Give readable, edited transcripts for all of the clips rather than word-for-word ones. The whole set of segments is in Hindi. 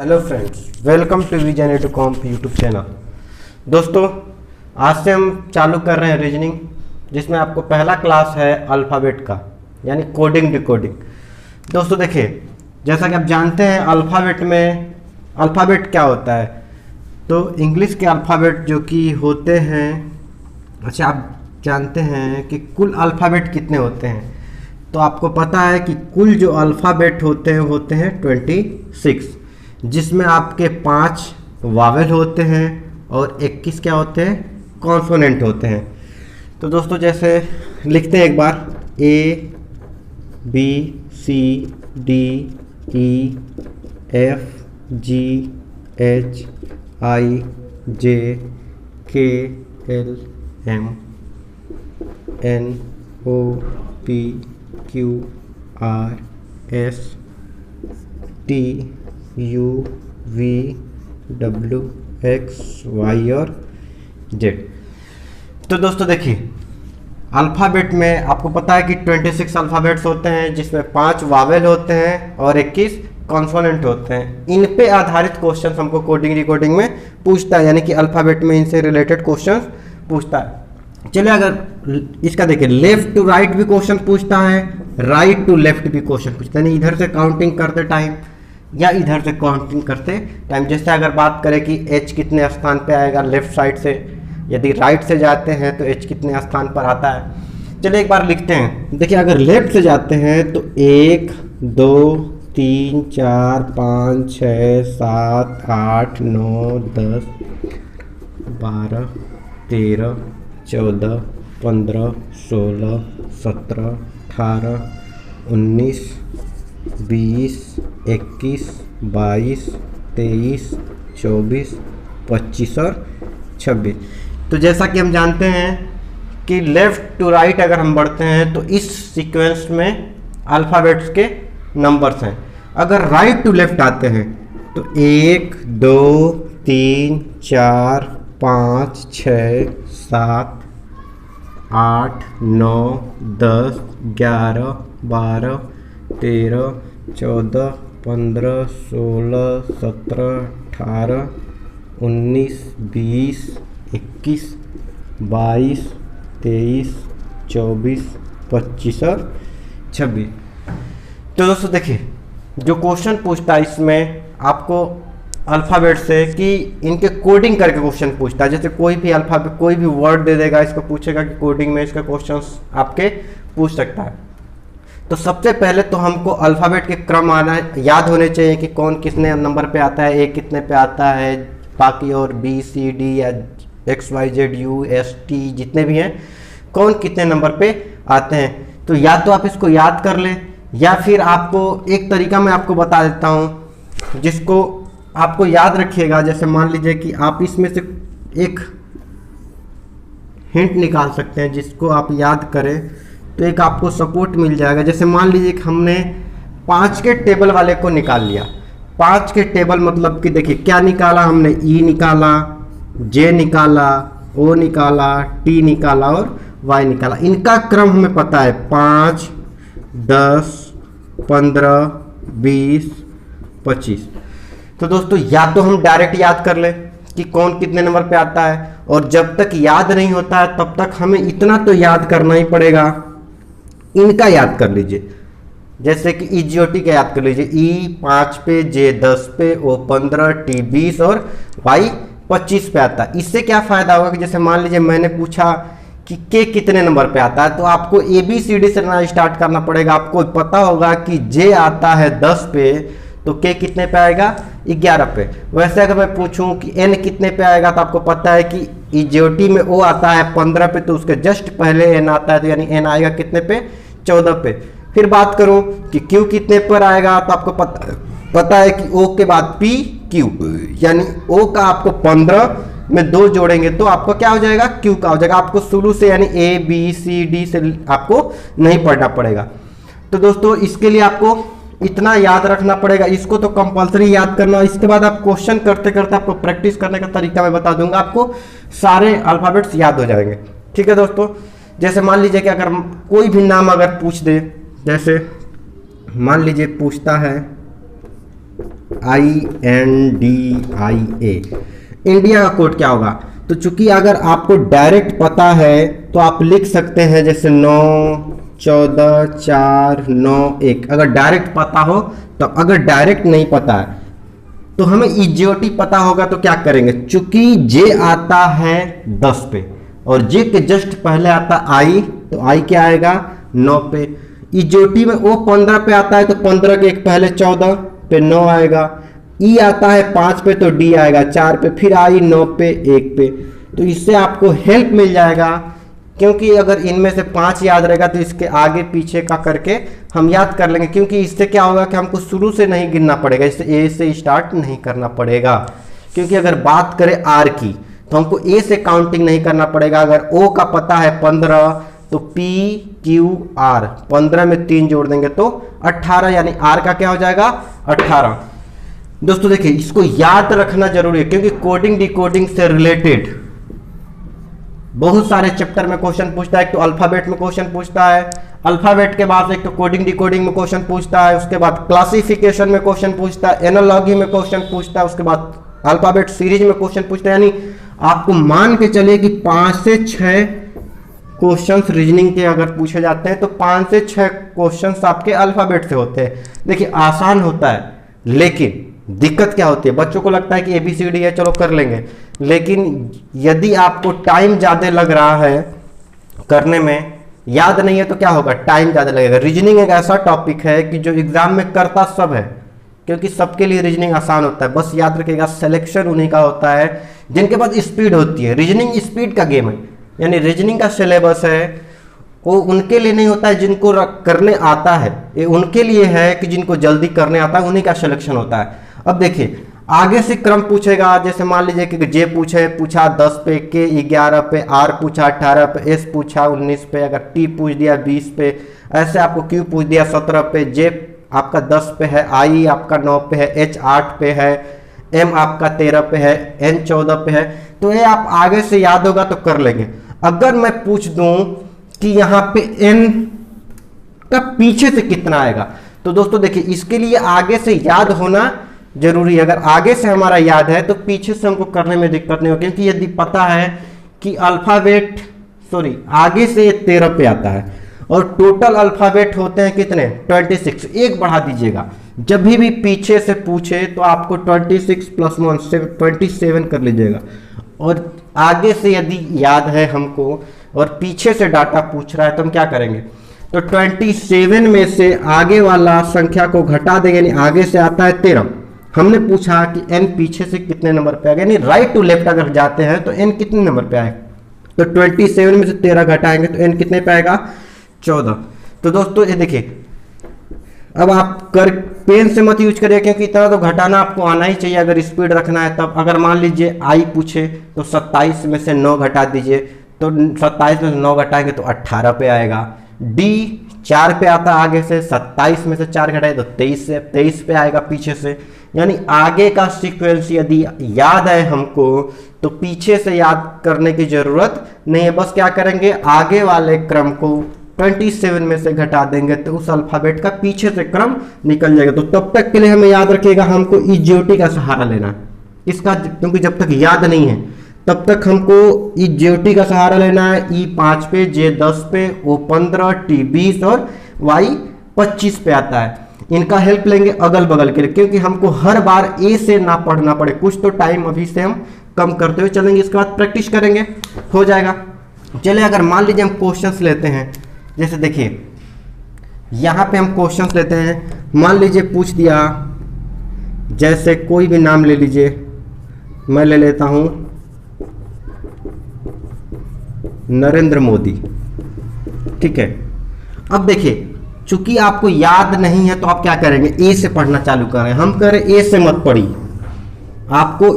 Hello friends, welcome to Vision Educomp YouTube channel. दोस्तों, आज से हम चालू कर रहे हैं रीजनिंग, जिसमें आपको पहला क्लास है अल्फ़ाबेट का, यानी कोडिंग डिकोडिंग। दोस्तों देखिए, जैसा कि आप जानते हैं अल्फ़ाबेट में अल्फ़ाबेट क्या होता है, तो इंग्लिश के अल्फ़ाबेट जो कि होते हैं, अच्छा आप जानते हैं कि कुल अल्फ़ाबेट कितने होते हैं? तो आपको पता है कि कुल जो अल्फ़ाबेट होते हैं 26, जिसमें आपके 5 वावेल होते हैं और 21 क्या होते हैं, कॉन्सोनेंट होते हैं। तो दोस्तों जैसे लिखते हैं एक बार, A B C D E F G H I J K L M N O P Q R S T U V W X Y और Z। तो दोस्तों देखिए, अल्फ़ाबेट में आपको पता है कि 26 अल्फ़ाबेट्स होते हैं, जिसमें 5 वावेल होते हैं और 21 कॉन्सोनेंट होते हैं। इन पे आधारित क्वेश्चन हमको कोडिंग रिकॉर्डिंग में पूछता है, यानी कि अल्फ़ाबेट में इनसे रिलेटेड क्वेश्चन पूछता है। चलिए, अगर इसका देखिए, लेफ्ट टू राइट भी क्वेश्चन पूछता है, राइट टू लेफ्ट भी क्वेश्चन पूछता है, यानी इधर से काउंटिंग करते टाइम या इधर से काउंटिंग करते टाइम। जैसे अगर बात करें कि H कितने स्थान पे आएगा लेफ्ट साइड से, यदि राइट से जाते हैं तो H कितने स्थान पर आता है। चलिए एक बार लिखते हैं। देखिए, अगर लेफ्ट से जाते हैं तो 1 2 3 4 5 6 7 8 9 10 12 13 14 15 16 17 18 19 20 21 22 23 24 25 और 26। तो जैसा कि हम जानते हैं कि लेफ़्ट टू राइट अगर हम बढ़ते हैं तो इस सीक्वेंस में अल्फ़ाबेट्स के नंबर्स हैं। अगर राइट टू लेफ्ट आते हैं तो 1 2 3 4 5 6 7 8 9 10 11 12 13 14 15 16 17 18 19 20 21 22 23 24 25 और 26। तो दोस्तों देखिए, जो क्वेश्चन पूछता है इसमें आपको अल्फ़ाबेट से कि इनके कोडिंग करके क्वेश्चन पूछता है। जैसे कोई भी अल्फ़ाबेट, कोई भी वर्ड दे देगा, इसको पूछेगा कि कोडिंग में इसका क्वेश्चंस आपके पूछ सकता है। तो सबसे पहले तो हमको अल्फ़ाबेट के क्रम आना याद होने चाहिए कि कौन कितने नंबर पे आता है, A कितने पे आता है, बाकी और B C D या X Y Z U S T जितने भी हैं, कौन कितने नंबर पे आते हैं। तो या तो आप इसको याद कर लें, या फिर आपको एक तरीका मैं आपको बता देता हूँ जिसको आपको याद रखिएगा। जैसे मान लीजिए कि आप इसमें से एक हिंट निकाल सकते हैं, जिसको आप याद करें तो एक आपको सपोर्ट मिल जाएगा। जैसे मान लीजिए कि हमने 5 के टेबल वाले को निकाल लिया। 5 के टेबल मतलब कि देखिए क्या निकाला हमने, E निकाला, J निकाला, O निकाला, T निकाला और Y निकाला। इनका क्रम हमें पता है 5 10 15 20 25। तो दोस्तों या तो हम डायरेक्ट याद कर लें कि कौन कितने नंबर पे आता है, और जब तक याद नहीं होता है तब तक हमें इतना तो याद करना ही पड़ेगा, इनका याद कर लीजिए। जैसे कि EGOT का याद कर लीजिए, E 5 पे, J 10 पे, O 15, T 20 और Y 25 पे आता है। इससे क्या फ़ायदा होगा कि जैसे मान लीजिए मैंने पूछा कि K कितने नंबर पे आता है, तो आपको ABCD से ना स्टार्ट करना पड़ेगा। आपको पता होगा कि J आता है 10 पे, तो K कितने पे आएगा, 11 पे। वैसे अगर मैं पूछूं कि N कितने पे आएगा, तो आपको पता है कि EGOT में O आता है 15 पे, तो उसके जस्ट पहले N आता है, तो यानी N आएगा कितने पे, 14 पे। फिर बात करूं कि Q कितने पर आएगा, तो आपको पता है कि O के बाद P Q, यानी O का आपको 15 में 2 जोड़ेंगे तो आपको क्या हो जाएगा, Q का हो जाएगा। आपको शुरू से यानी A B C D से आपको नहीं पढ़ना पड़ेगा। तो दोस्तों इसके लिए आपको इतना याद रखना पड़ेगा, इसको तो कंपलसरी याद करना। इसके बाद आप क्वेश्चन करते करते आपको प्रैक्टिस करने का तरीका मैं बता दूंगा, आपको सारे अल्फ़ाबेट्स याद हो जाएंगे। ठीक है दोस्तों, जैसे मान लीजिए कि अगर कोई भी नाम अगर पूछ दे, जैसे मान लीजिए पूछता है INDIA। इंडिया का कोड क्या होगा? तो चूंकि अगर आपको डायरेक्ट पता है तो आप लिख सकते हैं जैसे 91441। अगर डायरेक्ट पता हो तो, अगर डायरेक्ट नहीं पता है तो हमें EJOT पता होगा तो क्या करेंगे, चूंकि J आता है 10 पे और J के जस्ट पहले आता I, तो I क्या आएगा 9 पे। EJOT में O 15 पे आता है तो 15 के एक पहले 14 पे 9 आएगा। E आता है 5 पे तो D आएगा 4 पे, फिर I 9 पे 1 पे। तो इससे आपको हेल्प मिल जाएगा, क्योंकि अगर इनमें से 5 याद रहेगा तो इसके आगे पीछे का करके हम याद कर लेंगे, क्योंकि इससे क्या होगा कि हमको शुरू से नहीं गिनना पड़ेगा, इससे A से स्टार्ट नहीं करना पड़ेगा। क्योंकि अगर बात करें R की तो हमको A से काउंटिंग नहीं करना पड़ेगा। अगर O का पता है 15 तो PQR 15 में 3 जोड़ देंगे तो 18, यानी R का क्या हो जाएगा 18। दोस्तों देखिए, इसको याद रखना जरूरी है, क्योंकि कोडिंग डिकोडिंग से रिलेटेड बहुत सारे चैप्टर में क्वेश्चन पूछता है। एक तो अल्फाबेट में क्वेश्चन पूछता है, अल्फाबेट के बाद एक तो कोडिंग डिकोडिंग में क्वेश्चन पूछता है, उसके बाद क्लासिफिकेशन में क्वेश्चन पूछता है, एनालॉजी में क्वेश्चन पूछता है, उसके बाद अल्फाबेट सीरीज में क्वेश्चन पूछता है। यानी आपको मान के चलिए कि 5 से 6 क्वेश्चंस रीजनिंग के अगर पूछे जाते हैं तो 5 से 6 क्वेश्चंस आपके अल्फाबेट से होते हैं। देखिए आसान होता है, लेकिन दिक्कत क्या होती है, बच्चों को लगता है कि ABCD है चलो कर लेंगे, लेकिन यदि आपको टाइम ज़्यादा लग रहा है करने में, याद नहीं है तो क्या होगा, टाइम ज़्यादा लगेगा। रीजनिंग एक ऐसा टॉपिक है कि जो एग्जाम में करता सब है, क्योंकि सबके लिए रीजनिंग आसान होता है। बस याद रखिएगा सिलेक्शन उन्हीं का होता है जिनके पास स्पीड होती है। रीजनिंग स्पीड का गेम है, यानी रीजनिंग का सिलेबस है वो उनके लिए नहीं होता है जिनको करने आता है, ये उनके लिए है कि जिनको जल्दी करने आता है उन्हीं का सिलेक्शन होता है। अब देखिए आगे से क्रम पूछेगा, जैसे मान लीजिए कि J पूछा 10 पे, K 11 पे, R पूछा 18 पे, S पूछा 19 पे, अगर T पूछ दिया 20 पे, ऐसे आपको Q पूछ दिया 17 पे, J आपका 10 पे है, I आपका 9 पे है, H 8 पे है, M आपका 13 पे है, N 14 पे है। तो ये आप आगे से याद होगा तो कर लेंगे। अगर मैं पूछ दूं कि यहाँ पे N का पीछे से कितना आएगा, तो दोस्तों देखिए इसके लिए आगे से याद होना जरूरी है। अगर आगे से हमारा याद है तो पीछे से हमको करने में दिक्कत नहीं होगी, क्योंकि यदि पता है कि अल्फाबेट आगे से 13 पे आता है और टोटल अल्फाबेट होते हैं कितने 26, एक बढ़ा दीजिएगा। जब भी पीछे से पूछे तो आपको 26 + 1 27 कर लीजिएगा। और आगे से यदि याद है हमको और पीछे से डाटा पूछ रहा है तो हम क्या करेंगे, तो 27 में से आगे वाला संख्या को घटा देंगे, यानी आगे से आता है 13। हमने पूछा कि n पीछे से कितने नंबर पे आएगा, यानी राइट टू लेफ्ट अगर जाते हैं तो n कितने नंबर पे आएगा, तो 27 में से 13 घटाएंगे तो n कितने पे आएगा 14। तो दोस्तों ये देखिए, अब आप पेन से मत यूज करिए, क्योंकि इतना तो घटाना आपको आना ही चाहिए अगर स्पीड रखना है तब। अगर मान लीजिए I पूछे तो 27 में से 9 घटा दीजिए, तो 27 में से 9 घटाएंगे तो 18 पे आएगा। D 4 पे आता आगे से, 27 में से 4 घटाए तो 23 पे आएगा पीछे से। यानी आगे का सीक्वेंस यदि याद है हमको तो पीछे से याद करने की जरूरत नहीं है, बस क्या करेंगे आगे वाले क्रम को 27 में से घटा देंगे तो उस अल्फाबेट का पीछे से क्रम निकल जाएगा। तो तब तक के लिए हमें याद रखिएगा हमको EJOT का सहारा लेना है इसका, क्योंकि जब तक याद नहीं है तब तक हमको EJOT का सहारा लेना है। E 5 पे, J 10 पे, O 15, T 20 और Y 25 पे आता है। इनका हेल्प लेंगे अगल बगल के लिए, क्योंकि हमको हर बार A से ना पढ़ना पड़े। कुछ तो टाइम अभी से हम कम करते हुए चलेंगे, इसके बाद प्रैक्टिस करेंगे, हो जाएगा। चलिए अगर मान लीजिए हम क्वेश्चंस लेते हैं, जैसे देखिए यहाँ पे हम क्वेश्चंस लेते हैं। मान लीजिए पूछ दिया, जैसे कोई भी नाम ले लीजिए, मैं ले लेता हूँ नरेंद्र मोदी, ठीक है। अब देखिए चूंकि आपको याद नहीं है तो आप क्या करेंगे, ए से पढ़ना चालू करें। हम करें ए से मत पढ़िए, आपको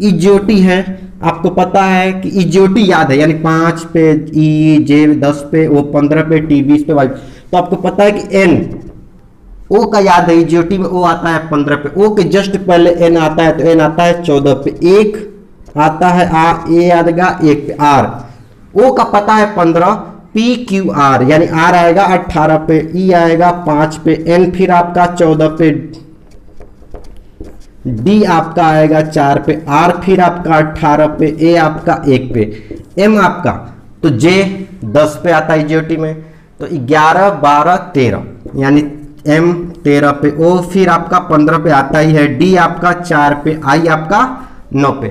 EJOT है, आपको पता है कि EJOT याद है, यानी 5 पे E, J 10 पे, O 15 पे, T 20 पे, Y, तो आपको पता है कि N O का याद है, EJOT में O आता है 15 पे, O के जस्ट पहले N आता है तो N आता है 14 पे, 1 आता है A आएगा 1 पे, R O का पता है 15, PQR यानी R आएगा 18 पे, E आएगा 5 पे, N फिर आपका 14 पे, डी आपका आएगा 4 पे, आर फिर आपका 18 पे, ए आपका 1 पे, एम आपका तो जे 10 पे आता है इजोटी में, तो 11 12 13 यानी एम 13 पे, ओ फिर आपका 15 पे आता ही है, डी आपका 4 पे, आई आपका 9 पे।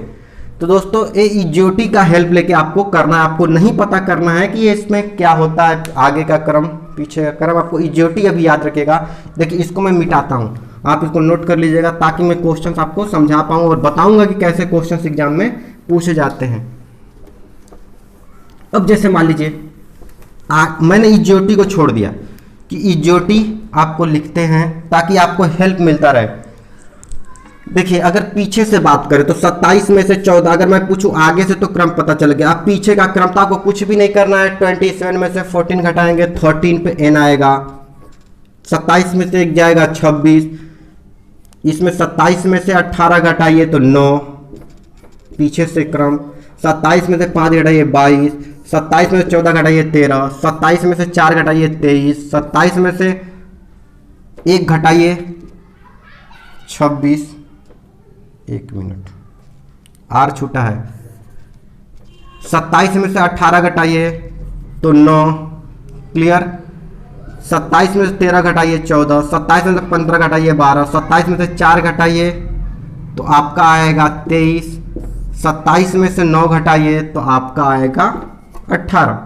तो दोस्तों ये इजोटी का हेल्प लेके आपको करना है, आपको नहीं पता करना है कि इसमें क्या होता है, आगे का क्रम पीछे का क्रम, आपको इजोटी अभी याद रखेगा। देखिए इसको मैं मिटाता हूँ, आप इसको नोट कर लीजिएगा ताकि मैं क्वेश्चंस आपको समझा पाऊँ और बताऊंगा कि कैसे क्वेश्चंस एग्जाम में पूछे जाते हैं। अब जैसे मान लीजिए मैंने इजोटी को छोड़ दिया कि इजोटी आपको लिखते हैं ताकि आपको हेल्प मिलता रहे। देखिए अगर पीछे से बात करें तो 27 में से 14, अगर मैं पूछूं आगे से तो क्रम पता चल गया, अब पीछे का क्रम तो आपको कुछ भी नहीं करना है। 27 में से 14 घटाएंगे 13 पे एन आएगा, 27 में से एक जाएगा 26, इसमें 27 में से 18 घटाइए तो 9, पीछे से क्रम 27 में से 5 घटाइए 22, 27 में से 14 घटाइए 13, 27 में से 4 घटाइए 23, 27 में से 1 घटाइए 26, 1 मिनट आर छूटा है, 27 में से 18 घटाइए तो 9, क्लियर। 27 में से 13 घटाइए 14, 27 में से 15 घटाइए 12, 27 में से 4 घटाइए तो आपका आएगा 23, 27 में से 9 घटाइए तो आपका आएगा 18।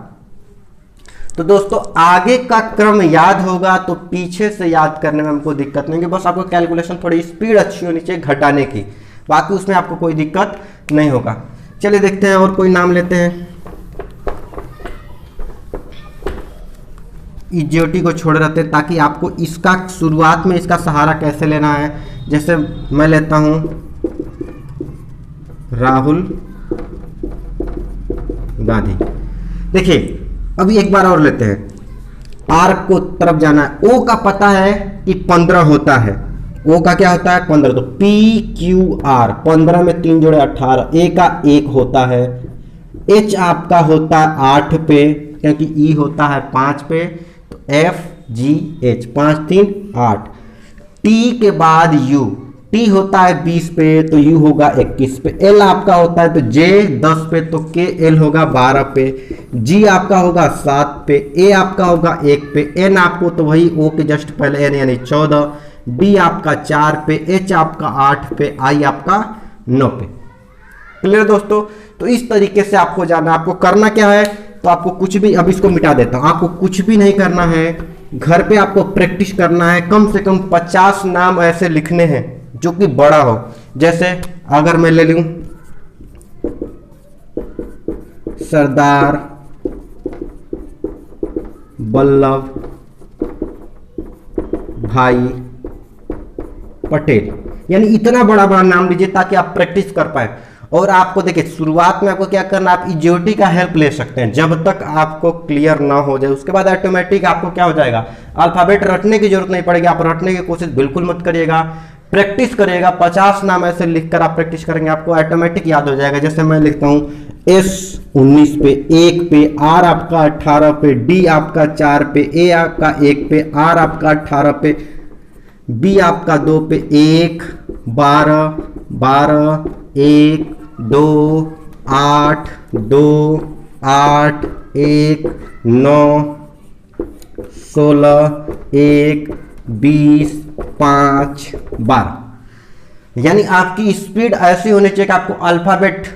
तो दोस्तों आगे का क्रम याद होगा तो पीछे से याद करने में हमको दिक्कत नहीं होगी, बस आपको कैलकुलेशन थोड़ी स्पीड अच्छी होनी चाहिए घटाने की, बाकी उसमें आपको कोई दिक्कत नहीं होगा। चलिए देखते हैं और कोई नाम लेते हैं। इजोटी को छोड़ रहते हैं ताकि आपको इसका शुरुआत में इसका सहारा कैसे लेना है। जैसे मैं लेता हूं राहुल गांधी। देखिए अभी एक बार और लेते हैं, आर को तरफ जाना है, ओ का पता है कि 15 होता है, ओ का क्या होता है 15, तो पी क्यू आर 15 में 3 जोड़े 18, ए का 1 होता है, एच आपका होता है 8 पे क्योंकि ई होता है 5 पे, तो एफ जी एच 5 3 8, टी के बाद यू, टी होता है 20 पे तो यू होगा 21 पे, एल आपका होता है तो जे 10 पे तो के एल होगा 12 पे, जी आपका होगा 7 पे, ए आपका होगा 1 पे, एन आपको तो वही ओ के जस्ट पहले एन यानी 14, डी आपका 4 पे, एच आपका 8 पे, आई आपका 9 पे। क्लियर दोस्तों, तो इस तरीके से आपको जाना, आपको करना क्या है, तो आपको कुछ भी, अब इसको मिटा देता हूं, आपको कुछ भी नहीं करना है, घर पे आपको प्रैक्टिस करना है, कम से कम 50 नाम ऐसे लिखने हैं जो कि बड़ा हो। जैसे अगर मैं ले लूं सरदार वल्लभ भाई पटेल, यानी इतना बड़ा बड़ा नाम लीजिए ताकि आप प्रैक्टिस कर पाए। और आपको देखिए शुरुआत में आपको क्या करना, आप इजोटी का हेल्प ले सकते हैं जब तक आपको क्लियर ना हो जाए, उसके बाद ऑटोमेटिक आपको क्या हो जाएगा, अल्फाबेट रटने की जरूरत नहीं पड़ेगी, आप रटने की कोशिश बिल्कुल मत करिएगा, प्रैक्टिस करिएगा। 50 नाम ऐसे लिखकर आप प्रैक्टिस करेंगे, आपको ऑटोमेटिक याद हो जाएगा। जैसे मैं लिखता हूं एस 19 पे 1 पे, आर आपका 18 पे, डी आपका 4 पे, ए आपका 1 पे, आर आपका 18 पे, बी आपका 2 पे, 1 12 12 1 2 8 2 8 1 9 16 1 20 5 12, यानी आपकी स्पीड ऐसी होनी चाहिए कि आपको अल्फाबेट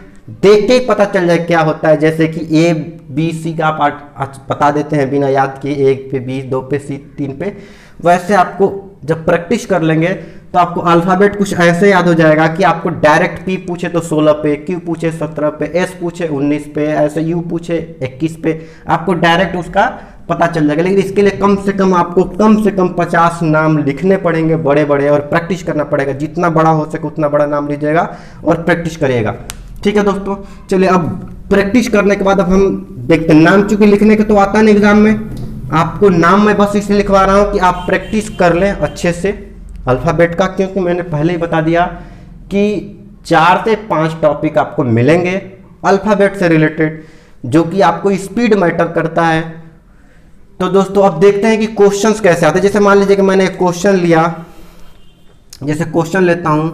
देख के ही पता चल जाए क्या होता है। जैसे कि ए बी सी का आप बता देते हैं बिना याद किए, 1 पे बी, 2 पे सी, 3 पे, वैसे आपको जब प्रैक्टिस कर लेंगे तो आपको अल्फाबेट कुछ ऐसे याद हो जाएगा कि आपको डायरेक्ट पी पूछे तो 16 पे, क्यू पूछे 17 पे, एस पूछे 19 पे, ऐसे यू पूछे 21 पे, आपको डायरेक्ट उसका पता चल जाएगा। लेकिन इसके लिए कम से कम आपको कम से कम 50 नाम लिखने पड़ेंगे बड़े बड़े, और प्रैक्टिस करना पड़ेगा, जितना बड़ा हो सके उतना बड़ा नाम लीजिएगा और प्रैक्टिस करिएगा। ठीक है दोस्तों, चलिए अब प्रैक्टिस करने के बाद अब हम देखते हैं। नाम चूंकि लिखने के तो आता नहीं एग्जाम में, आपको नाम मैं बस इसलिए लिखवा रहा हूं कि आप प्रैक्टिस कर लें अच्छे से अल्फाबेट का, क्योंकि मैंने पहले ही बता दिया कि 4 से 5 टॉपिक आपको मिलेंगे अल्फाबेट से रिलेटेड, जो कि आपको स्पीड मैटर करता है। तो दोस्तों अब देखते हैं कि क्वेश्चंस कैसे आते हैं। जैसे मान लीजिए कि मैंने एक क्वेश्चन लिया, जैसे क्वेश्चन लेता हूं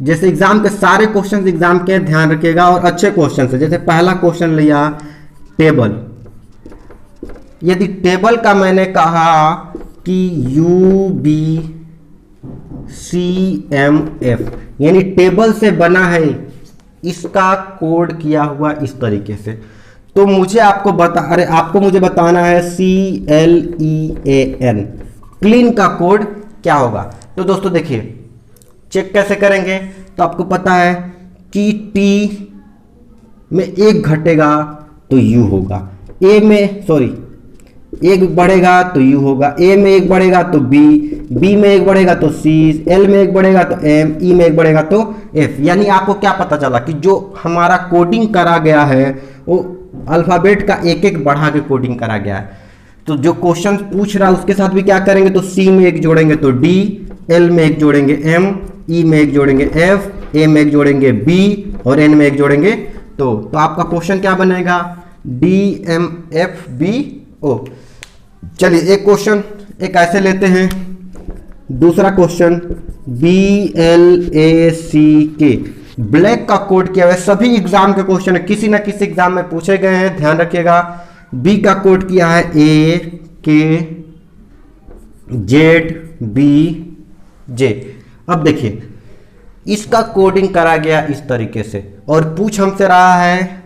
जैसे एग्जाम के सारे क्वेश्चन एग्जाम के ध्यान रखिएगा और अच्छे क्वेश्चन है। जैसे पहला क्वेश्चन लिया टेबल, यदि टेबल का मैंने कहा कि UBCMF यानी टेबल से बना है, इसका कोड किया हुआ इस तरीके से, तो मुझे आपको मुझे बताना है CLEAN क्लीन का कोड क्या होगा। तो दोस्तों देखिए चेक कैसे करेंगे, तो आपको पता है कि T में एक घटेगा तो U होगा, एक बढ़ेगा तो U होगा, A में एक बढ़ेगा तो B में एक बढ़ेगा तो C, L में एक बढ़ेगा तो M, E में एक बढ़ेगा तो F। यानी आपको क्या पता चला कि जो हमारा कोडिंग करा गया है वो अल्फ़ाबेट का एक एक बढ़ा के कोडिंग करा गया है। तो जो क्वेश्चन पूछ रहा है उसके साथ भी क्या करेंगे, तो C में एक जोड़ेंगे तो D, L में एक जोड़ेंगे M, E में एक जोड़ेंगे F, A में एक जोड़ेंगे B और N में एक जोड़ेंगे तो आपका क्वेश्चन क्या बनेगा, DMFBO। चलिए एक क्वेश्चन एक ऐसे लेते हैं, दूसरा क्वेश्चन BLACK, ब्लैक का कोड किया हुआ है। सभी एग्जाम के क्वेश्चन है, किसी ना किसी एग्जाम में पूछे गए हैं, ध्यान रखिएगा। B का कोड किया है AKZBJ। अब देखिए इसका कोडिंग करा गया इस तरीके से और पूछ हमसे रहा है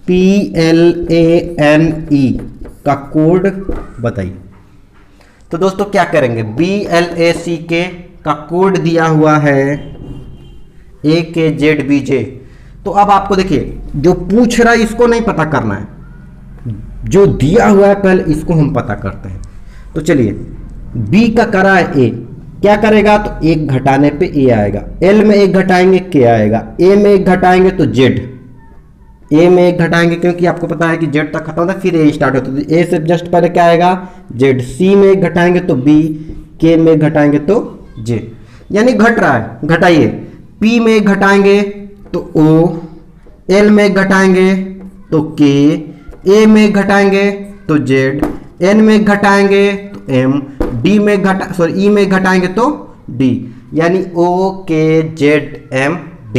PLANE का कोड बताइए। तो दोस्तों क्या करेंगे, BLACK का कोड दिया हुआ है AKZBJ। तो अब आपको देखिए जो पूछ रहा है इसको नहीं पता करना है, जो दिया हुआ है पहले इसको हम पता करते हैं। तो चलिए B का करा है A, क्या करेगा, तो एक घटाने पे A आएगा, L में एक घटाएंगे K आएगा, A में एक घटाएंगे तो Z, A में एक घटाएंगे क्योंकि आपको पता है कि Z तक खत्म होता है फिर A स्टार्ट होता है, तो A से जस्ट पहले क्या आएगा Z, C में एक घटाएंगे तो B, K में एक घटाएंगे तो J, यानी घट रहा है, घटाइए। P में एक घटाएंगे तो O, L में एक घटाएंगे तो K, A में एक घटाएंगे तो Z, N में एक घटाएंगे तो M, E में एक घटाएंगे तो D, यानी OKZMD।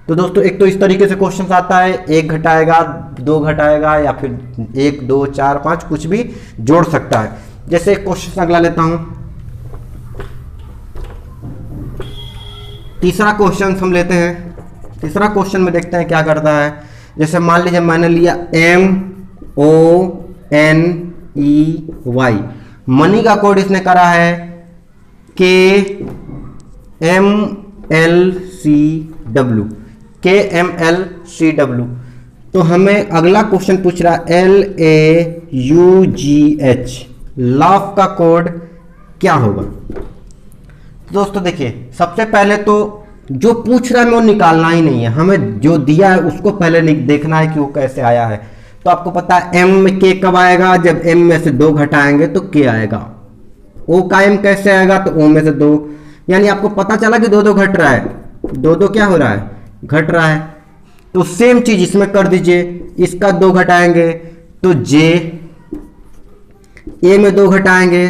तो दोस्तों एक तो इस तरीके से क्वेश्चन आता है, एक घटाएगा, दो घटाएगा या फिर 1 2 4 5 कुछ भी जोड़ सकता है। जैसे एक क्वेश्चन अगला लेता हूं, तीसरा क्वेश्चन हम लेते हैं। तीसरा क्वेश्चन में देखते हैं क्या करता है। जैसे मान लीजिए मैंने लिया MONEY, मनी का कोड इसने करा है KMLCW। तो हमें अगला क्वेश्चन पूछ रहा है LAUGH, लाफ का कोड क्या होगा। दोस्तों देखिए सबसे पहले तो जो पूछ रहा है वो निकालना ही नहीं है, हमें जो दिया है उसको पहले देखना है कि वो कैसे आया है। तो आपको पता है M में K कब आएगा, जब M में से 2 घटाएंगे तो K आएगा। O का M कैसे आएगा, तो O में से 2, यानी आपको पता चला कि 2 2 घट रहा है, 2 2 क्या हो रहा है, घट रहा है। तो सेम चीज इसमें कर दीजिए, इसका 2 घटाएंगे तो J, A में 2 घटाएंगे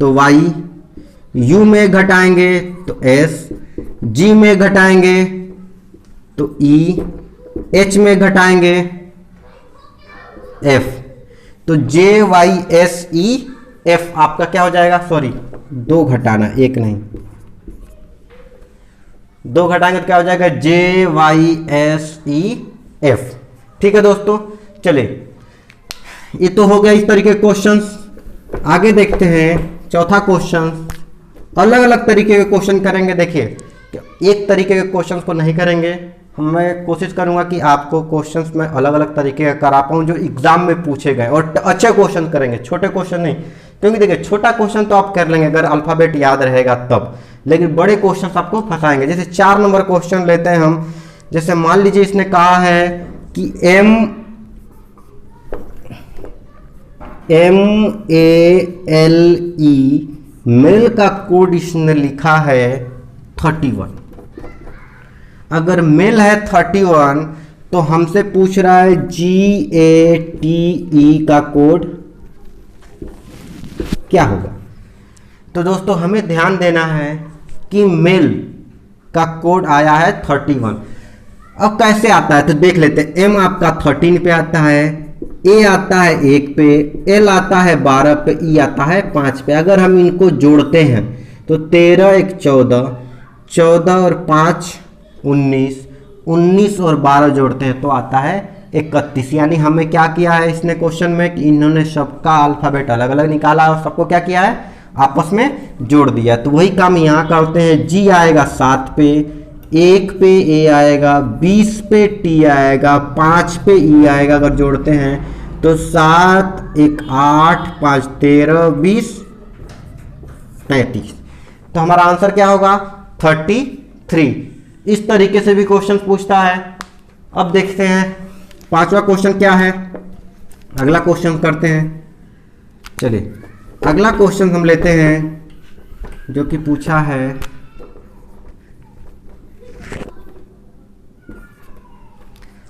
तो Y, U में घटाएंगे तो S, G में घटाएंगे तो E, H में घटाएंगे F। तो JYSEF आपका क्या हो जाएगा, सॉरी 2 घटाना, 1 नहीं, 2 घटाएंगे तो क्या हो जाएगा JYSEF। ठीक है दोस्तों, चलिए ये तो हो गया इस तरीके के क्वेश्चंस। आगे देखते हैं चौथा क्वेश्चन। अलग अलग तरीके के क्वेश्चन करेंगे। देखिए एक तरीके के क्वेश्चंस को नहीं करेंगे, मैं कोशिश करूंगा कि आपको क्वेश्चंस में अलग अलग तरीके का करा पाऊँ जो एग्जाम में पूछे गए, और अच्छे क्वेश्चन करेंगे, छोटे क्वेश्चन नहीं। क्योंकि देखिए छोटा क्वेश्चन तो आप कर लेंगे अगर अल्फाबेट याद रहेगा तब, लेकिन बड़े क्वेश्चन आपको फंसाएंगे। जैसे 4 नंबर क्वेश्चन लेते हैं हम। जैसे मान लीजिए इसने कहा है कि MALE मेल का कोड इसने लिखा है 31। अगर मेल है 31 तो हमसे पूछ रहा है GATE का कोड क्या होगा। तो दोस्तों हमें ध्यान देना है कि मेल का कोड आया है 31। अब कैसे आता है तो देख लेते हैं। एम आपका 13 पे आता है, ए आता है 1 पे, एल आता है 12 पे, ई आता है 5 पे। अगर हम इनको जोड़ते हैं तो 13 1 14, 14 और 5 19, 19 और 12 जोड़ते हैं तो आता है 31। यानी हमें क्या किया है इसने क्वेश्चन में कि इन्होंने सबका अल्फाबेट अलग अलग निकाला और सबको क्या किया है आपस में जोड़ दिया। तो वही काम यहाँ करते हैं। जी आएगा 7 पे, 1 पे ए आएगा, 20 पे टी आएगा, 5 पे ई आएगा। अगर जोड़ते हैं तो 7 1 8 5 13 20 35। तो हमारा आंसर क्या होगा 33। इस तरीके से भी क्वेश्चन पूछता है। अब देखते हैं पांचवा क्वेश्चन क्या है। अगला क्वेश्चन करते हैं। चलिए अगला क्वेश्चन हम लेते हैं जो कि पूछा है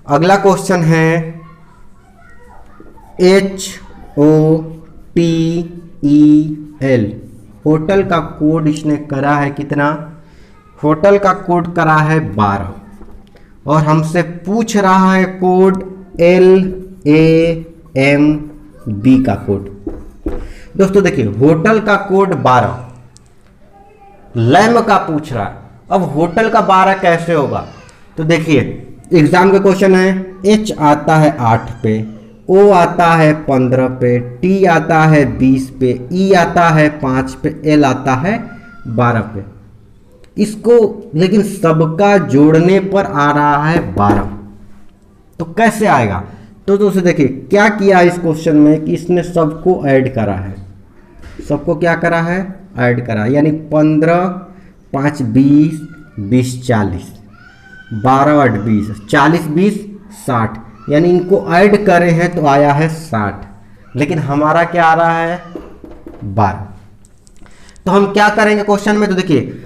अगला क्वेश्चन है HOTEL। होटल का कोड इसने करा है कितना? होटल का कोड करा है 12 और हमसे पूछ रहा है कोड LAMB का कोड। दोस्तों देखिए होटल का कोड 12, लैम का पूछ रहा है। अब होटल का 12 कैसे होगा? तो देखिए एग्जाम का क्वेश्चन है। H आता है 8 पे, O आता है 15 पे, T आता है 20 पे, E आता है 5 पे, L आता है 12 पे। इसको लेकिन सबका जोड़ने पर आ रहा है 12, तो कैसे आएगा? तो दोस्तों देखिए क्या किया इस क्वेश्चन में कि इसने सबको ऐड करा है। सबको क्या करा है? ऐड करा। यानी 15 5 20 20 40, 12 8 20, 40 20 60। यानी इनको ऐड करे हैं तो आया है 60, लेकिन हमारा क्या आ रहा है 12। तो हम क्या करेंगे क्वेश्चन में? तो देखिए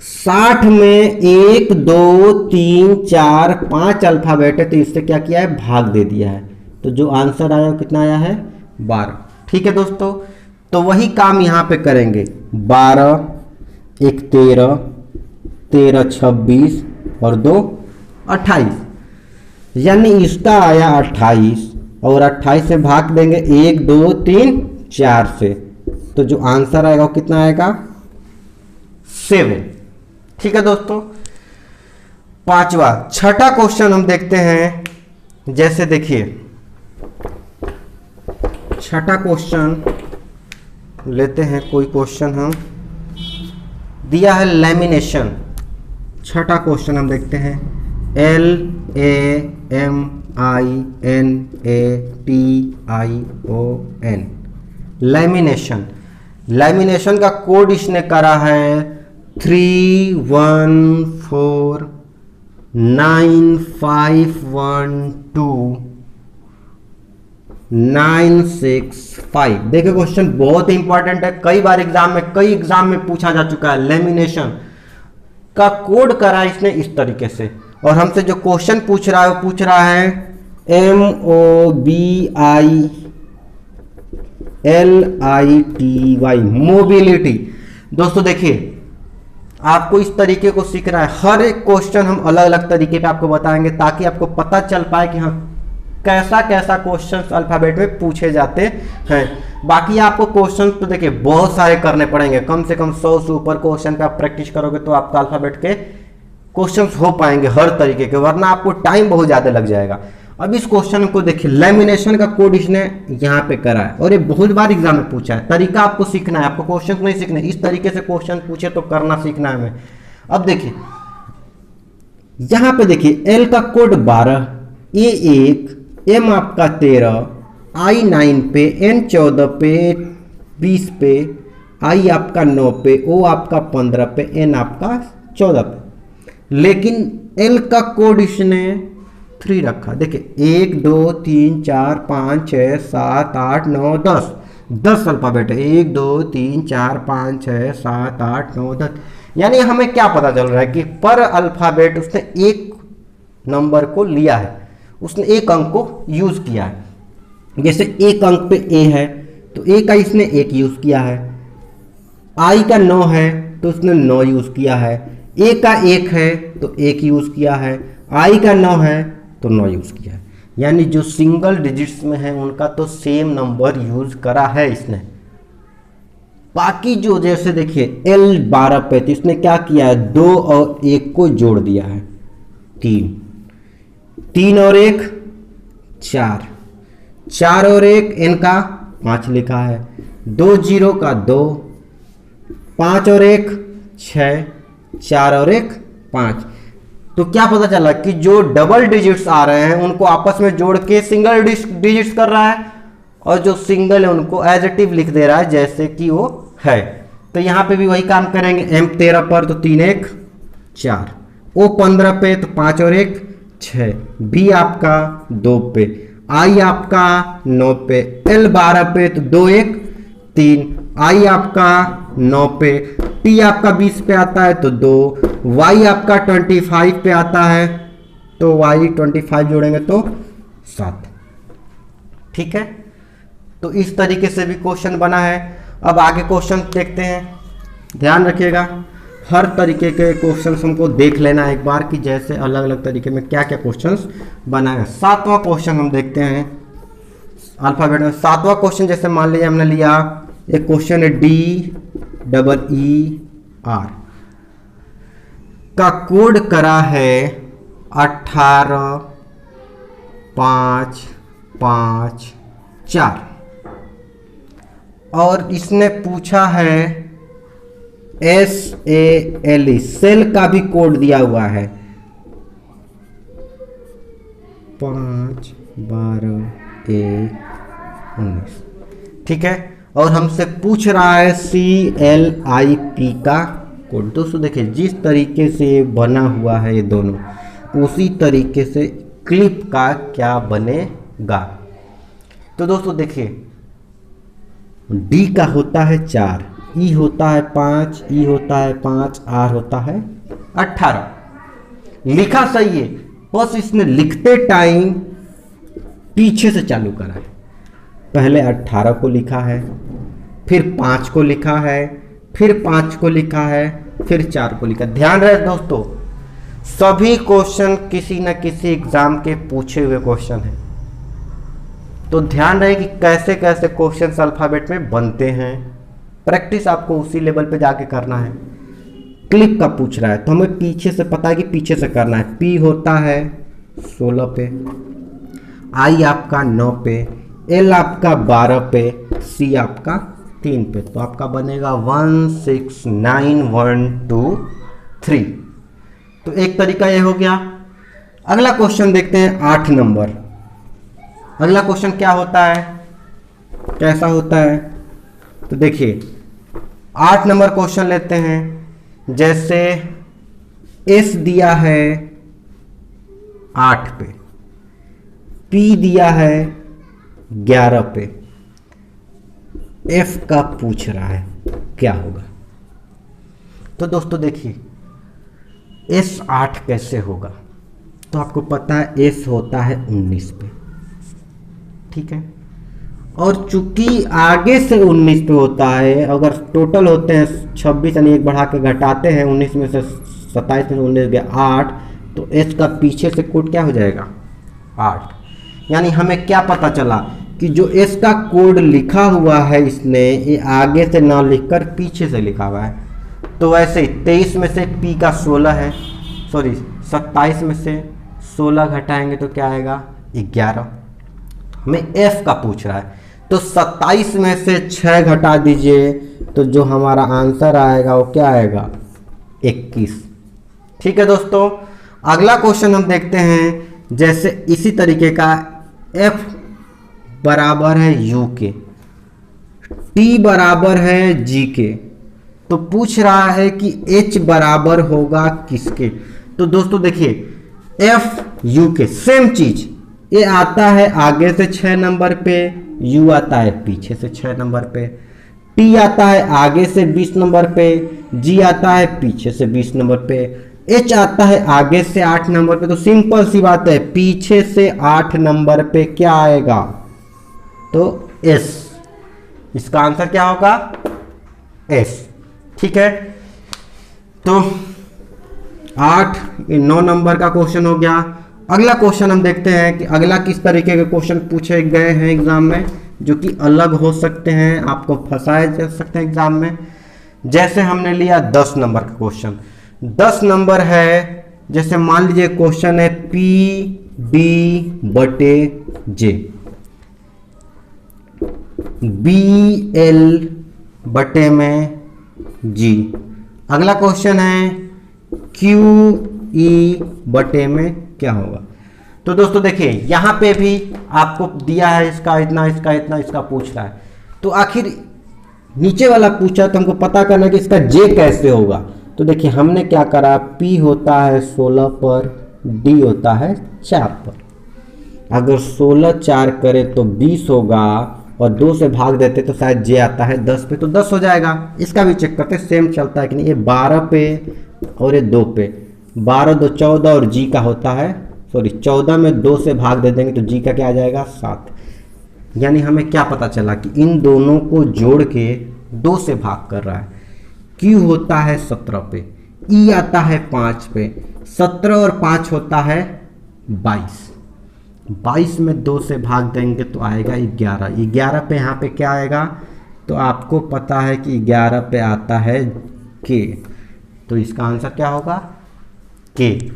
60 में 1 2 3 4 5 अल्फाबेट है, तो इससे क्या किया है भाग दे दिया है। तो जो आंसर आया वो कितना आया है 12। ठीक है दोस्तों, तो वही काम यहाँ पे करेंगे। 12 1 13, 13 26 और 2 28। यानी इसका आया 28 और 28 से भाग देंगे 1 2 3 4 से, तो जो आंसर आएगा वो कितना आएगा 7। ठीक है दोस्तों। पांचवा छठा क्वेश्चन हम देखते हैं। जैसे देखिए छठा क्वेश्चन लेते हैं। कोई क्वेश्चन हम दिया है लैमिनेशन। छठा क्वेश्चन हम देखते हैं। LAMINATION lamination. लैमिनेशन का कोड इसने करा है 314951296 देखिए क्वेश्चन बहुत इंपॉर्टेंट है। कई बार कई एग्जाम में पूछा जा चुका है। लैमिनेशन का कोड करा इसने इस तरीके से, और हमसे जो क्वेश्चन पूछ रहा है वो पूछ रहा है MOBILITY मोबिलिटी। दोस्तों देखिए आपको इस तरीके को सीखना है। हर एक क्वेश्चन हम अलग अलग तरीके पे आपको बताएंगे ताकि आपको पता चल पाए कि हाँ कैसा कैसा क्वेश्चंस अल्फाबेट में पूछे जाते हैं। बाकी आपको क्वेश्चन तो देखिए बहुत सारे करने पड़ेंगे, कम से कम 100 से ऊपर क्वेश्चन पे आप प्रैक्टिस करोगे तो आपका अल्फाबेट के क्वेश्चंस हो पाएंगे हर तरीके के, वरना आपको टाइम बहुत ज़्यादा लग जाएगा। अब इस क्वेश्चन को देखिए लैमिनेशन का कोड इसने यहाँ पे करा है और ये बहुत बार एग्जाम में पूछा है। तरीका आपको सीखना है, आपको क्वेश्चन नहीं सीखने, इस तरीके से क्वेश्चन पूछे तो करना सीखना है हमें। अब देखिए यहाँ पे देखिए एल का कोड 12, ए 1, एम आपका 13, आई 9 पे, एन 14 पे, 20 पे, आई आपका 9 पे, ओ आपका 15 पे, एन आपका 14 पे। लेकिन एल का कोड इसने 3 रखा। देखिए 1 2 3 4 5 6 7 8 9 10 अल्फाबेट है। 1 2 3 4 5 6 7 8 9 10। यानी हमें क्या पता चल रहा है कि पर अल्फाबेट उसने एक नंबर को लिया है, उसने एक अंक को यूज किया है। जैसे एक अंक पे ए है तो ए का इसने 1 यूज किया है, आई का 9 है तो उसने 9 यूज किया है, ए का 1 है तो 1 यूज़ किया है, आई का 9 है तो 9 यूज़ किया है। यानी जो सिंगल डिजिट्स में है उनका तो सेम नंबर यूज़ करा है इसने। बाकी जो जैसे देखिए L 12 पे तो इसने क्या किया है, 2 और 1 को जोड़ दिया है, 3, 3 और 1 4, 4 और 1 n का 5 लिखा है, 2 0 का 2, 5 और 1 6, 4 और 1 5। तो क्या पता चला कि जो डबल डिजिट्स आ रहे हैं उनको आपस में जोड़ के सिंगल डिजिट्स कर रहा है, और जो सिंगल है उनको एज इट इज लिख दे रहा है जैसे कि वो है। तो यहाँ पे भी वही काम करेंगे, M 13 पर तो 3 1 4, O 15 पे तो 5 और 1 6, B आपका 2 पे, I आपका 9 पे, L 12 पे तो 2 1 3, I आपका 9 पे, T आपका 20 पे आता है तो 2, Y आपका 25 पे आता है तो Y 25 जोड़ेंगे तो 7। ठीक है, तो इस तरीके से भी क्वेश्चन बना है। अब आगे क्वेश्चन देखते हैं। ध्यान रखिएगा, हर तरीके के क्वेश्चंस हमको देख लेना एक बार कि जैसे अलग अलग तरीके में क्या क्या क्वेश्चंस बना है। 7वां क्वेश्चन हम देखते हैं अल्फाबेट में। 7वां क्वेश्चन जैसे मान लीजिए हमने लिया एक क्वेश्चन है DEER का कोड करा है 18 5 5 4 और इसने पूछा है SALE सेल का भी कोड दिया हुआ है 5 12 1 19। ठीक है, और हमसे पूछ रहा है CLIP का कोड। दोस्तों देखिए जिस तरीके से बना हुआ है ये दोनों उसी तरीके से क्लिप का क्या बनेगा। तो दोस्तों देखिए D का होता है 4, E होता है 5, E होता है 5, R होता है 18। लिखा सही है, बस इसने लिखते टाइम पीछे से चालू करा है। पहले 18 को लिखा है, फिर 5 को लिखा है, फिर 5 को लिखा है, फिर 4 को लिखा। ध्यान रहे दोस्तों, सभी क्वेश्चन किसी न किसी एग्जाम के पूछे हुए क्वेश्चन हैं, तो ध्यान रहे कि कैसे कैसे क्वेश्चन अल्फाबेट में बनते हैं। प्रैक्टिस आपको उसी लेवल पे जाके करना है। क्लिप का पूछ रहा है तो हमें पीछे से पता है कि पीछे से करना है। P होता है 16 पे, I आपका 9 पे, L आपका 12 पे, C आपका 3 पे। तो आपका बनेगा 1 6 9 1 2 3। तो एक तरीका ये हो गया। अगला क्वेश्चन देखते हैं 8 नंबर। अगला क्वेश्चन क्या होता है, कैसा होता है, तो देखिए 8 नंबर क्वेश्चन लेते हैं। जैसे S दिया है 8 पे, P दिया है 11 पे, F का पूछ रहा है क्या होगा। तो दोस्तों देखिए S 8 कैसे होगा, तो आपको पता है S होता है 19 पे। ठीक है, और चूंकि आगे से 19 पे होता है, अगर टोटल होते हैं 26 यानी एक बढ़ा के घटाते हैं 19 में से 27 में 19 गया 8, तो S का पीछे से कोड क्या हो जाएगा 8। यानी हमें क्या पता चला कि जो S का कोड लिखा हुआ है इसने ये आगे से ना लिखकर पीछे से लिखा हुआ है। तो वैसे ही 23 में से P का 16 है, सॉरी 27 में से 16 घटाएंगे तो क्या आएगा 11। हमें F का पूछ रहा है, तो 27 में से 6 घटा दीजिए तो जो हमारा आंसर आएगा वो क्या आएगा 21। ठीक है दोस्तों, अगला क्वेश्चन हम देखते हैं। जैसे इसी तरीके का F बराबर है U के, T बराबर है G के, तो पूछ रहा है कि H बराबर होगा किसके। तो दोस्तों देखिए F U के सेम चीज, ये आता है आगे से 6 नंबर पे, U आता है पीछे से 6 नंबर पे, T आता है आगे से 20 नंबर पे, G आता है पीछे से 20 नंबर पे, H आता है आगे से 8 नंबर पे। तो सिंपल सी बात है, पीछे से 8 नंबर पे क्या आएगा तो S। इसका आंसर क्या होगा S। ठीक है, तो 8 9 नंबर का क्वेश्चन हो गया। अगला क्वेश्चन हम देखते हैं कि अगला किस तरीके के क्वेश्चन पूछे गए हैं एग्जाम में, जो कि अलग हो सकते हैं, आपको फंसाए जा सकते हैं एग्जाम में। जैसे हमने लिया 10 नंबर का क्वेश्चन, 10 नंबर है, जैसे मान लीजिए क्वेश्चन है P/D/J, BL/G। अगला क्वेश्चन है QE/में क्या होगा। तो दोस्तों देखिए यहां पे भी आपको दिया है इसका इतना, इसका इतना, इसका पूछ रहा है, तो आखिर नीचे वाला पूछा तो हमको पता करना कि इसका J कैसे होगा। तो देखिए हमने क्या करा, P होता है 16 पर, D होता है 4 पर। अगर 16 4 करे तो 20 होगा, और 2 से भाग देते तो शायद J आता है 10 पे, तो 10 हो जाएगा। इसका भी चेक करते सेम चलता है कि नहीं। ये 12 पे और ये 2 पे, 12 2 14, और G का होता है, सॉरी 14 में 2 से भाग दे देंगे तो G का क्या आ जाएगा 7। यानी हमें क्या पता चला कि इन दोनों को जोड़ के 2 से भाग कर रहा है। Q होता है 17 पे, E आता है 5 पे, 17 और 5 होता है 22। 22 में 2 से भाग देंगे तो आएगा 11। 11 पे यहाँ पे क्या आएगा, तो आपको पता है कि 11 पे आता है K, तो इसका आंसर क्या होगा K।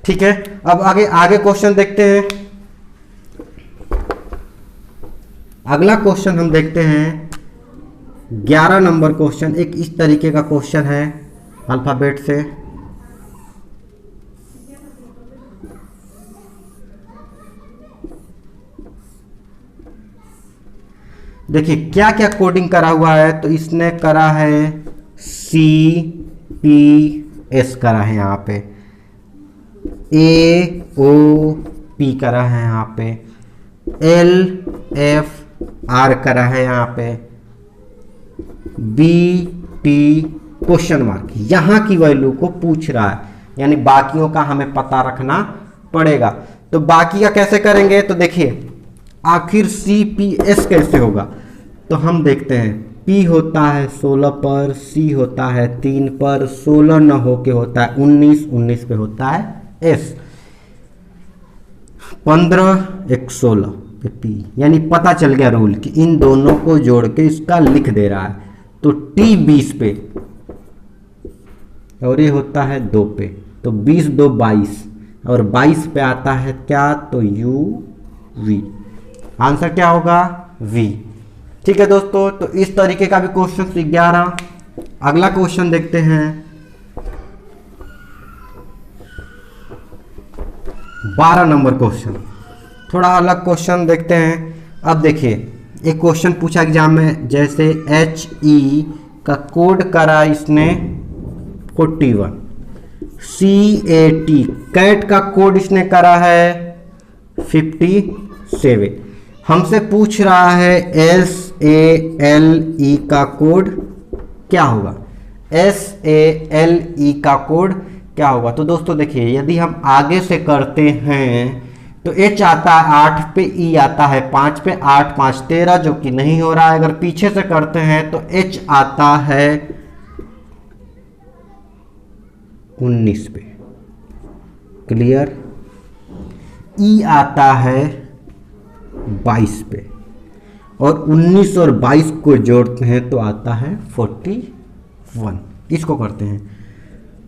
ठीक है, अब आगे क्वेश्चन देखते हैं। अगला क्वेश्चन हम देखते हैं 11 नंबर क्वेश्चन। एक इस तरीके का क्वेश्चन है अल्फाबेट से। देखिए क्या क्या कोडिंग करा हुआ है, तो इसने करा है CPS करा है यहाँ पे, AOP करा है यहाँ पे, LFR करा है यहाँ पे, BT क्वेश्चन मार्क, यहाँ की वैल्यू को पूछ रहा है, यानी बाकियों का हमें पता रखना पड़ेगा। तो बाकी का कैसे करेंगे, तो देखिए आखिर CPS कैसे होगा, तो हम देखते हैं P होता है 16 पर, C होता है 3 पर, 16 न होके होता है 19, 19 पे होता है S, 15 1 16 पे P, यानी पता चल गया रूल कि इन दोनों को जोड़ के इसका लिख दे रहा है। तो T 20 पे और ये होता है 2 पे, तो 20 2 22, और 22 पे आता है क्या, तो UV। आंसर क्या होगा V। ठीक है दोस्तों, तो इस तरीके का भी क्वेश्चन 11। अगला क्वेश्चन देखते हैं 12 नंबर क्वेश्चन। थोड़ा अलग क्वेश्चन देखते हैं। अब देखिए एक क्वेश्चन पूछा एग्जाम में, जैसे HE का कोड करा इसने 41, CAT कैट का कोड इसने करा है 57। हमसे पूछ रहा है SALE का कोड क्या होगा, SALE का कोड क्या होगा। तो दोस्तों देखिए यदि हम आगे से करते हैं तो H आता है 8 पे, E आता है 5 पे, 8 5 13, जो कि नहीं हो रहा है। अगर पीछे से करते हैं तो H आता है 19 पे, क्लियर। E आता है 22 पे, और 19 और 22 को जोड़ते हैं तो आता है 41। इसको करते हैं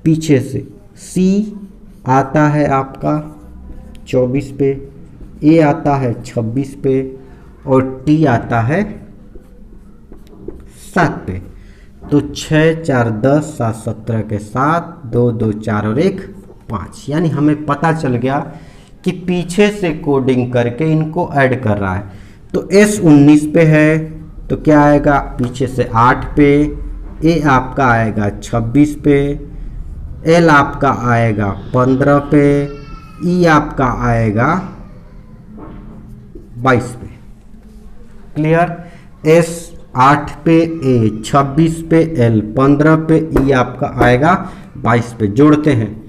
पीछे से। C आता है आपका 24 पे, A आता है 26 पे, और T आता है 7 पे। तो 6 4 10 7 17 के 7, 2 2 4 और 1 5, यानी हमें पता चल गया कि पीछे से कोडिंग करके इनको ऐड कर रहा है। तो S 19 पे है तो क्या आएगा, पीछे से 8 पे, A आपका आएगा 26 पे, L आपका आएगा 15 पे, E आपका आएगा 22 पे, क्लियर। S 8 पे, A 26 पे, L 15 पे, E आपका आएगा 22 पे। जोड़ते हैं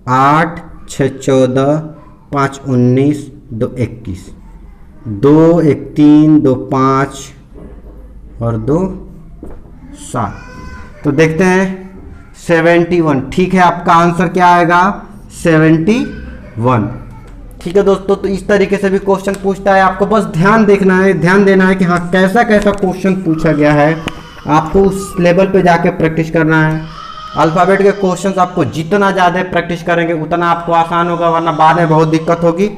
8 6 14 5 19 2 21, 2 1 3 2 5 और 2 7। तो देखते हैं 71। ठीक है, आपका आंसर क्या आएगा 71। ठीक है दोस्तों, तो इस तरीके से भी क्वेश्चन पूछता है, आपको बस ध्यान देना है कि हाँ कैसा कैसा क्वेश्चन पूछा गया है, आपको उस लेवल पे जाके प्रैक्टिस करना है। अल्फ़ाबेट के क्वेश्चंस आपको जितना ज़्यादा प्रैक्टिस करेंगे उतना आपको आसान होगा, वरना बाद में बहुत दिक्कत होगी।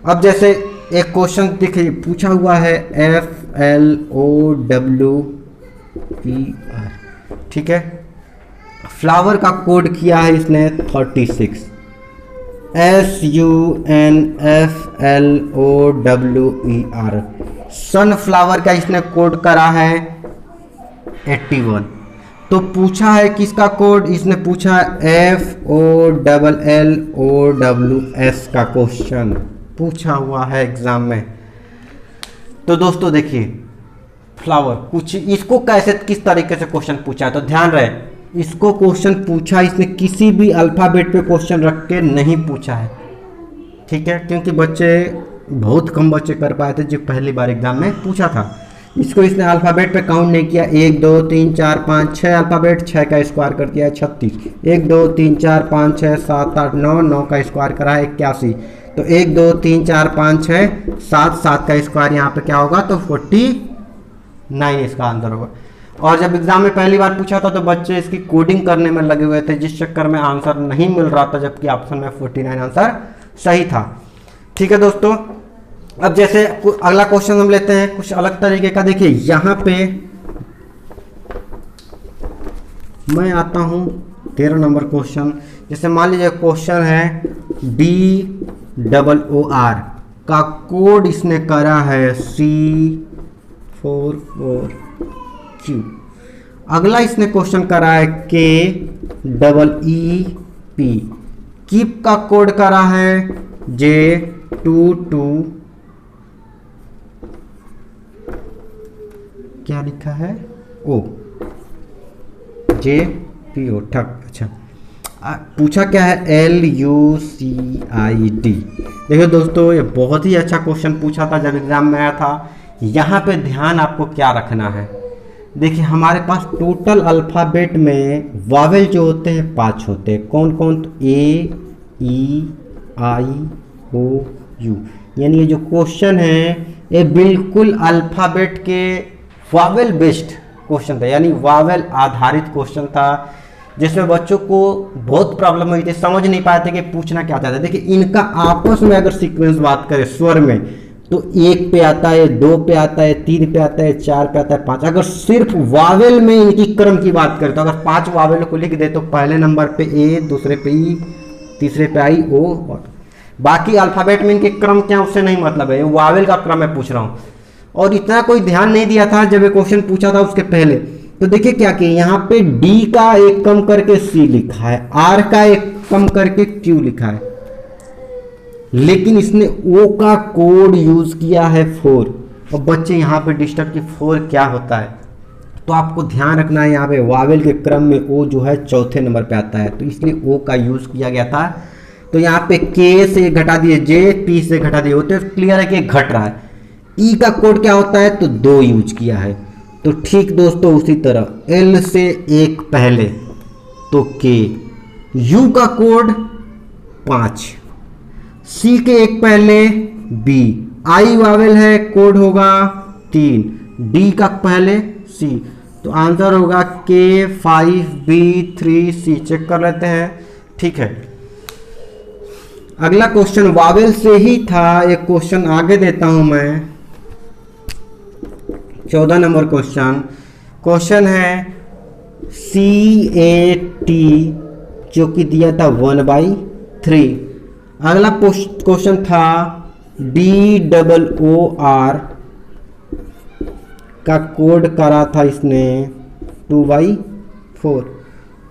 अब जैसे एक क्वेश्चन देखिए पूछा हुआ है FLOWER, ठीक है, फ्लावर का कोड किया है इसने 36, SUNFLOWER, सनफ्लावर का इसने कोड करा है 81। तो पूछा है किसका कोड, इसने पूछा है FOLLOWS का क्वेश्चन पूछा हुआ है एग्जाम में। तो दोस्तों देखिए फ्लावर कुछ इसको कैसे किस तरीके से क्वेश्चन पूछा है, तो ध्यान रहे इसको क्वेश्चन पूछा इसने किसी भी अल्फ़ाबेट पे क्वेश्चन रख के नहीं पूछा है, ठीक है, क्योंकि बच्चे बहुत कम बच्चे कर पाए थे जो पहली बार एग्जाम में पूछा था। इसको इसने अल्फ़ाबेट पे काउंट नहीं किया, 1 2 3 4 5 6 अल्फ़ाबेट, 6 का स्क्वायर कर दिया है 36, 1 2 3 4 5 6 7 8 9, 9 का स्क्वायर करा है 81। तो 1 2 3 4 5 6 7, 7 का स्क्वायर यहाँ पे क्या होगा, तो 49 इसका आंसर होगा। और जब एग्जाम में पहली बार पूछा था तो बच्चे इसकी कोडिंग करने में लगे हुए थे, जिस चक्कर में आंसर नहीं मिल रहा था, जबकि ऑप्शन में 49 आंसर सही था। ठीक है दोस्तों, अब जैसे अगला क्वेश्चन हम लेते हैं कुछ अलग तरीके का। देखिए यहाँ पे मैं आता हूँ 13 नंबर क्वेश्चन। जैसे मान लीजिए क्वेश्चन है DOOR का कोड इसने करा है C44Q। अगला इसने क्वेश्चन करा है KEEP, कीप का कोड करा है J22, क्या लिखा है O, JPO, ठक, अच्छा पूछा क्या है LUCID। देखिए दोस्तों ये बहुत ही अच्छा क्वेश्चन पूछा था जब एग्जाम में आया था। यहाँ पे ध्यान आपको क्या रखना है, देखिए हमारे पास टोटल अल्फ़ाबेट में वावेल जो होते हैं 5 होते हैं। कौन कौन, तो A E I O U, यानी ये जो क्वेश्चन है ये बिल्कुल अल्फ़ाबेट के वावेल बेस्ड क्वेश्चन था, यानी वावेल आधारित क्वेश्चन था, जिसमें बच्चों को बहुत प्रॉब्लम हुई थी, समझ नहीं पाए थे कि पूछना क्या चाहते। देखिए इनका आपस में अगर सीक्वेंस बात करें स्वर में, तो 1 पे आता है, 2 पे आता है, 3 पे आता है, 4 पे आता है, 5। अगर सिर्फ वावेल में इनकी क्रम की बात करें तो अगर 5 वावेल को लिख दे तो पहले नंबर पे A, दूसरे पे E, तीसरे पे I O, और बाकी अल्फ़ाबेट में इनके क्रम क्या उससे नहीं मतलब है, वावेल का क्रम मैं पूछ रहा हूँ। और इतना कोई ध्यान नहीं दिया था जब ये क्वेश्चन पूछा था उसके पहले। तो देखिए क्या किया, यहाँ पे D का एक कम करके C लिखा है, R का एक कम करके Q लिखा है, लेकिन इसने O का कोड यूज किया है 4। और बच्चे यहाँ पे डिस्टर्ब कि 4 क्या होता है, तो आपको ध्यान रखना है यहाँ पे वावेल के क्रम में O जो है चौथे नंबर पे आता है, तो इसलिए O का यूज किया गया था। तो यहाँ पे K से घटा दिए, J, P से घटा दिए, होते क्लियर है कि घट रहा है। E का कोड क्या होता है, तो 2 यूज किया है। तो ठीक दोस्तों उसी तरह L से 1 पहले तो K, U का कोड 5, C के 1 पहले B, I वावेल है कोड होगा 3, D का पहले C, तो आंसर होगा K5B3C। चेक कर लेते हैं, ठीक है। अगला क्वेश्चन वावेल से ही था, एक क्वेश्चन आगे देता हूं मैं, 14 नंबर क्वेश्चन है CAT जो कि दिया था 1/3। अगला क्वेश्चन था DOOR का कोड करा था इसने 2/4।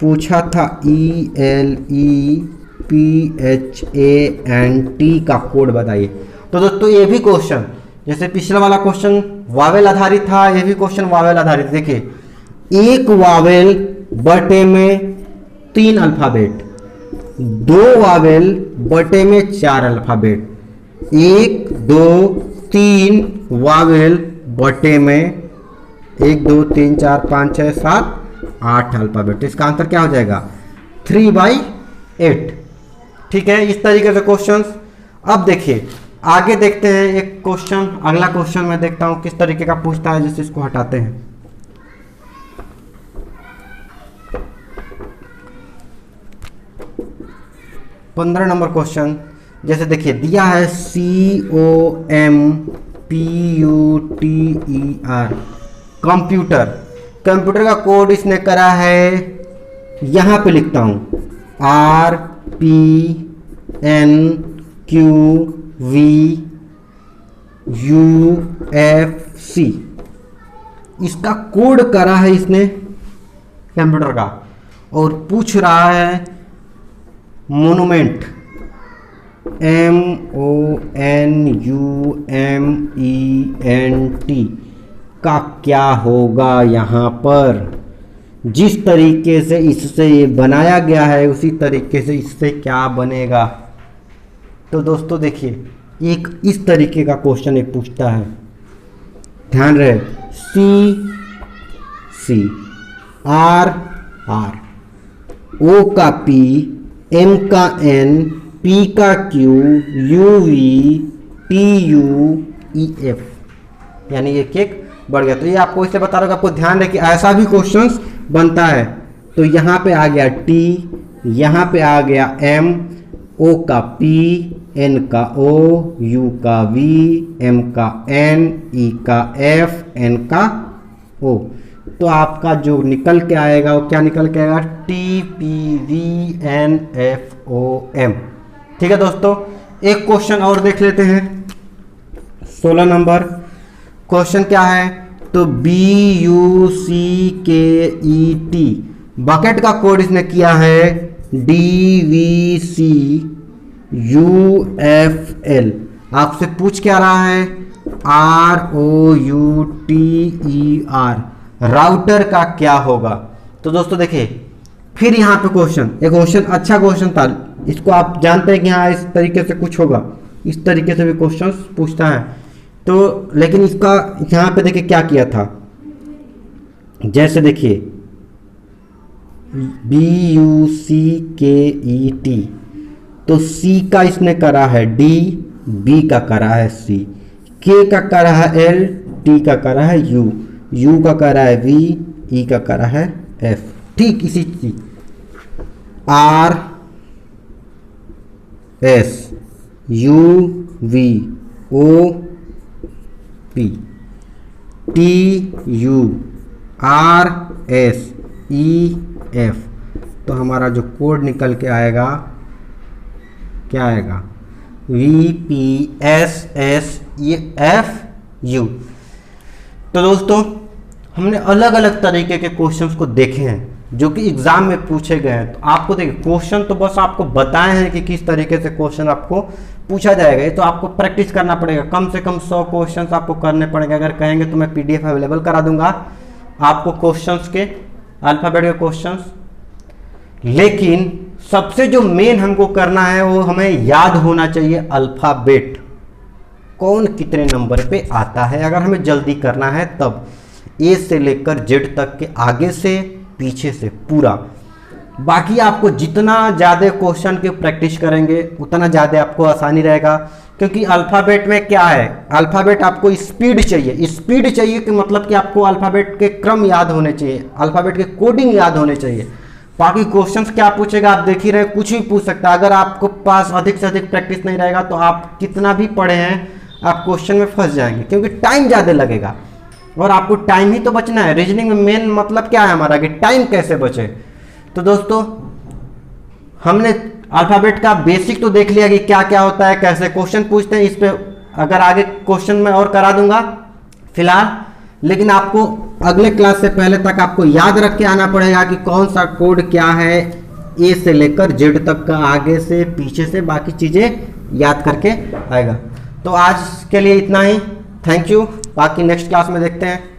पूछा था ELEPHANT का कोड बताइए। तो दोस्तों ये भी क्वेश्चन जैसे पिछला वाला क्वेश्चन वावेल आधारित था, ये भी क्वेश्चन वावेल आधारित। देखिए 1 वावेल बटे में 3 अल्फ़ाबेट, 2 वावेल बटे में 4 अल्फ़ाबेट, 1 2 3 वावेल बटे में 1 2 3 4 5 6 7 8 अल्फ़ाबेट। इसका आंसर क्या हो जाएगा, 3/8। ठीक है, इस तरीके से क्वेश्चंस। अब देखिए आगे देखते हैं एक क्वेश्चन, अगला क्वेश्चन मैं देखता हूं किस तरीके का पूछता है, जिससे इसको हटाते हैं। पंद्रह नंबर क्वेश्चन, जैसे देखिए दिया है COMPUTER, कंप्यूटर। कंप्यूटर का कोड इसने करा है, यहां पे लिखता हूं RPNQVUFC। इसका कोड करा है इसने कंप्यूटर का, और पूछ रहा है मोनूमेंट MONUMENT का क्या होगा। यहाँ पर जिस तरीके से इससे ये बनाया गया है उसी तरीके से इससे क्या बनेगा। तो दोस्तों देखिए एक इस तरीके का क्वेश्चन एक पूछता है, ध्यान रहे, C R O का P, M का N, P का Q, UV TUEF, यानी एक एक बढ़ गया। तो ये आपको इससे बता रहा हूँ, आपको ध्यान रहे कि ऐसा भी क्वेश्चंस बनता है। तो यहाँ पे आ गया T, यहाँ पे आ गया M, O का P, N का O, U का V, M का N, E का F, N का O। तो आपका जो निकल के आएगा वो क्या निकल के आएगा, TPVNFOM। ठीक है दोस्तों, एक क्वेश्चन और देख लेते हैं। 16 नंबर क्वेश्चन क्या है, तो BUCKET, बकेट का कोड इसने किया है DVCUFL। आपसे पूछ क्या रहा है, ROUTER, राउटर का क्या होगा। तो दोस्तों देखिए फिर यहाँ पे क्वेश्चन, एक क्वेश्चन अच्छा क्वेश्चन था, इसको आप जानते हैं कि हाँ इस तरीके से कुछ होगा, इस तरीके से भी क्वेश्चंस पूछता है। तो लेकिन इसका यहाँ पे देखिए क्या किया था, जैसे देखिए BUCKET, तो C का इसने करा है D, B का करा है C, K का करा है L, T का करा है U, U का करा है V, E का करा है F। ठीक इसी चीज R S U V O P T U R S E F। तो हमारा जो कोड निकल के आएगा क्या आएगा, VPSSEFU। तो दोस्तों हमने अलग अलग तरीके के क्वेश्चंस को देखे हैं जो कि एग्जाम में पूछे गए हैं। तो आपको देखिए क्वेश्चन तो बस आपको बताए हैं कि किस तरीके से क्वेश्चन आपको पूछा जाएगा, ये तो आपको प्रैक्टिस करना पड़ेगा। कम से कम 100 क्वेश्चंस आपको करने पड़ेंगे। अगर कहेंगे तो मैं PDF अवेलेबल करा दूंगा आपको क्वेश्चंस के, अल्फाबेट के क्वेश्चंस। लेकिन सबसे जो मेन हमको करना है वो हमें याद होना चाहिए अल्फाबेट कौन कितने नंबर पे आता है, अगर हमें जल्दी करना है तब। A से लेकर Z तक के, आगे से पीछे से पूरा। बाकी आपको जितना ज़्यादा क्वेश्चन की प्रैक्टिस करेंगे उतना ज़्यादा आपको आसानी रहेगा, क्योंकि अल्फ़ाबेट में क्या है, अल्फ़ाबेट आपको स्पीड चाहिए। स्पीड चाहिए कि मतलब कि आपको अल्फ़ाबेट के क्रम याद होने चाहिए, अल्फ़ाबेट के कोडिंग याद होने चाहिए। बाकी क्वेश्चंस क्या पूछेगा आप देख ही रहे, कुछ भी पूछ सकता है। अगर आपको पास अधिक से अधिक प्रैक्टिस नहीं रहेगा तो आप कितना भी पढ़े हैं आप क्वेश्चन में फंस जाएंगे, क्योंकि टाइम ज़्यादा लगेगा और आपको टाइम ही तो बचना है। रीजनिंग में मेन मतलब क्या है हमारा, कि टाइम कैसे बचे। तो दोस्तों हमने अल्फ़ाबेट का बेसिक तो देख लिया कि क्या क्या होता है, कैसे क्वेश्चन पूछते हैं। इस पे अगर आगे क्वेश्चन में और करा दूंगा फिलहाल, लेकिन आपको अगले क्लास से पहले तक आपको याद रख के आना पड़ेगा कि कौन सा कोड क्या है, ए से लेकर जेड तक का, आगे से पीछे से बाकी चीज़ें याद करके आएगा। तो आज के लिए इतना ही, थैंक यू। बाकी नेक्स्ट क्लास में देखते हैं।